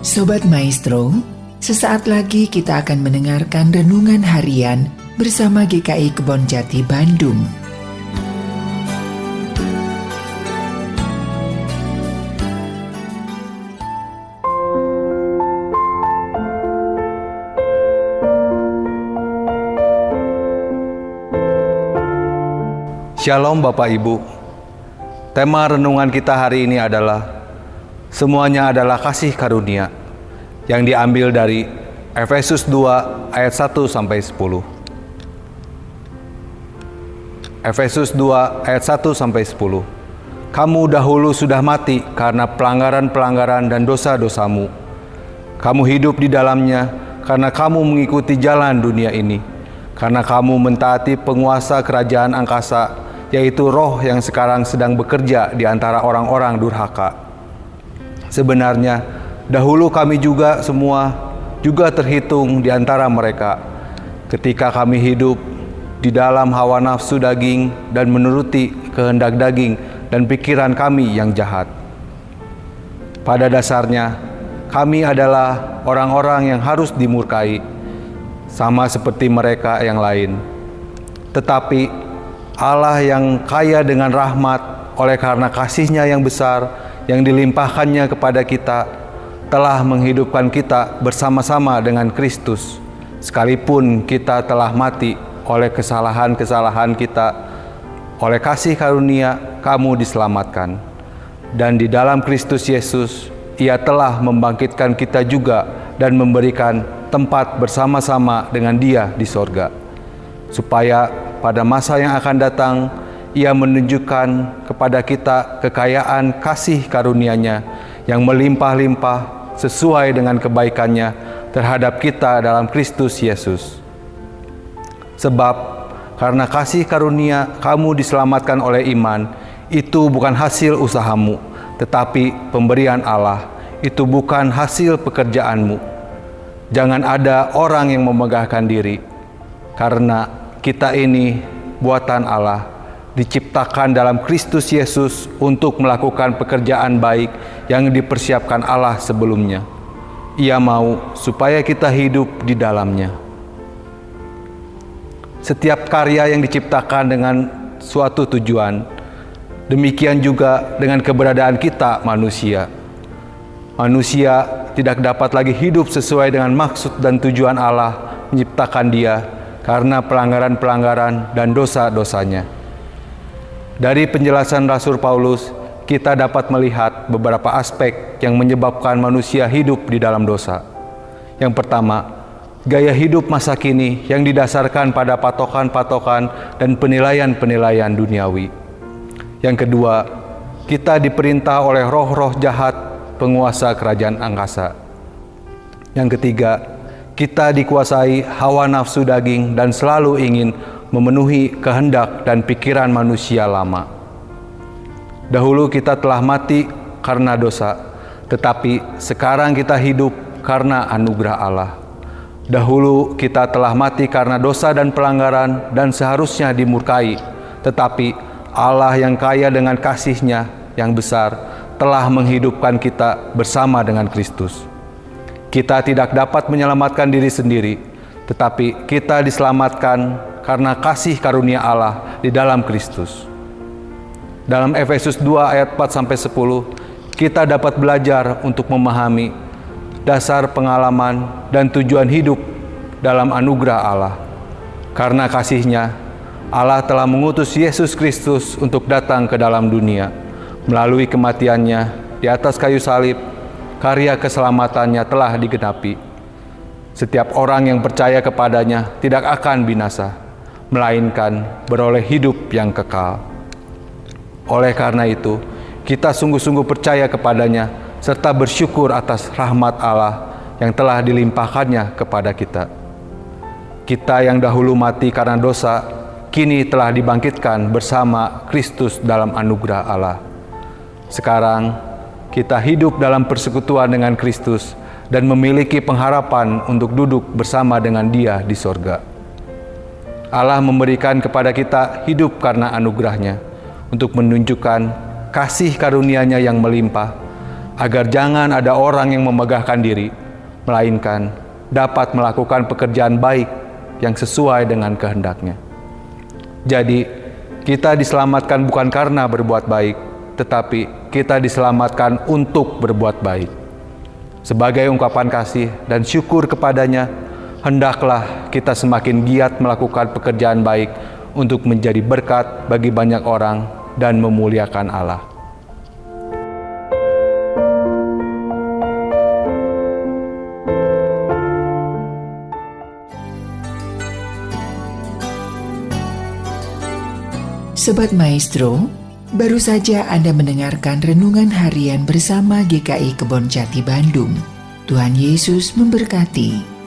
Sobat Maestro, sesaat lagi kita akan mendengarkan renungan harian bersama GKI Kebonjati Bandung. Shalom Bapak Ibu. Tema renungan kita hari ini adalah semuanya adalah kasih karunia yang diambil dari Efesus 2 ayat 1 sampai 10. Efesus 2 ayat 1 sampai 10. Kamu dahulu sudah mati karena pelanggaran-pelanggaran dan dosa-dosamu. Kamu hidup di dalamnya karena kamu mengikuti jalan dunia ini, karena kamu mentaati penguasa kerajaan angkasa, yaitu roh yang sekarang sedang bekerja di antara orang-orang durhaka. Sebenarnya, dahulu kami juga semua terhitung di antara mereka, ketika kami hidup di dalam hawa nafsu daging dan menuruti kehendak daging dan pikiran kami yang jahat. Pada dasarnya, kami adalah orang-orang yang harus dimurkai, sama seperti mereka yang lain. Tetapi Allah yang kaya dengan rahmat oleh karena kasih-Nya yang besar yang dilimpahkannya kepada kita, telah menghidupkan kita bersama-sama dengan Kristus, sekalipun kita telah mati oleh kesalahan-kesalahan kita. Oleh kasih karunia kamu diselamatkan, dan di dalam Kristus Yesus Ia telah membangkitkan kita juga dan memberikan tempat bersama-sama dengan Dia di sorga, supaya pada masa yang akan datang, Ia menunjukkan kepada kita kekayaan kasih karunia-Nya yang melimpah-limpah sesuai dengan kebaikan-Nya terhadap kita dalam Kristus Yesus. Sebab karena kasih karunia kamu diselamatkan oleh iman, itu bukan hasil usahamu, tetapi pemberian Allah. Itu bukan hasil pekerjaanmu. Jangan ada orang yang memegahkan diri, karena kita ini buatan Allah, diciptakan dalam Kristus Yesus untuk melakukan pekerjaan baik yang dipersiapkan Allah sebelumnya. Ia mau supaya kita hidup di dalamnya. Setiap karya yang diciptakan dengan suatu tujuan, demikian juga dengan keberadaan kita manusia. Manusia tidak dapat lagi hidup sesuai dengan maksud dan tujuan Allah menciptakan dia, karena pelanggaran-pelanggaran dan dosa-dosanya. Dari penjelasan Rasul Paulus, kita dapat melihat beberapa aspek yang menyebabkan manusia hidup di dalam dosa. Yang pertama, gaya hidup masa kini yang didasarkan pada patokan-patokan dan penilaian-penilaian duniawi. Yang kedua, kita diperintah oleh roh-roh jahat penguasa kerajaan angkasa. Yang ketiga, kita dikuasai hawa nafsu daging dan selalu ingin memenuhi kehendak dan pikiran manusia lama. Dahulu kita telah mati karena dosa, tetapi sekarang kita hidup karena anugerah Allah. Dahulu kita telah mati karena dosa dan pelanggaran dan seharusnya dimurkai, tetapi Allah yang kaya dengan kasih-Nya yang besar telah menghidupkan kita bersama dengan Kristus. Kita tidak dapat menyelamatkan diri sendiri, tetapi kita diselamatkan karena kasih karunia Allah di dalam Kristus. Dalam Efesus 2 ayat 4-10, kita dapat belajar untuk memahami dasar pengalaman dan tujuan hidup dalam anugerah Allah. Karena kasih-Nya, Allah telah mengutus Yesus Kristus untuk datang ke dalam dunia. Melalui kematian-Nya di atas kayu salib, karya keselamatannya telah digenapi. Setiap orang yang percaya kepadanya tidak akan binasa, melainkan beroleh hidup yang kekal. Oleh karena itu, kita sungguh-sungguh percaya kepadanya, serta bersyukur atas rahmat Allah yang telah dilimpahkannya kepada kita. Kita yang dahulu mati karena dosa, kini telah dibangkitkan bersama Kristus dalam anugerah Allah. Sekarang, kita hidup dalam persekutuan dengan Kristus dan memiliki pengharapan untuk duduk bersama dengan Dia di sorga. Allah memberikan kepada kita hidup karena anugerah-Nya untuk menunjukkan kasih karunia-Nya yang melimpah. agar jangan ada orang yang memegahkan diri, melainkan dapat melakukan pekerjaan baik yang sesuai dengan kehendaknya. Jadi, kita diselamatkan bukan karena berbuat baik, tetapi kita diselamatkan untuk berbuat baik. Sebagai ungkapan kasih dan syukur kepadanya, hendaklah kita semakin giat melakukan pekerjaan baik untuk menjadi berkat bagi banyak orang dan memuliakan Allah. Sobat Maestro, baru saja Anda mendengarkan renungan harian bersama GKI Kebon Jati Bandung. Tuhan Yesus memberkati.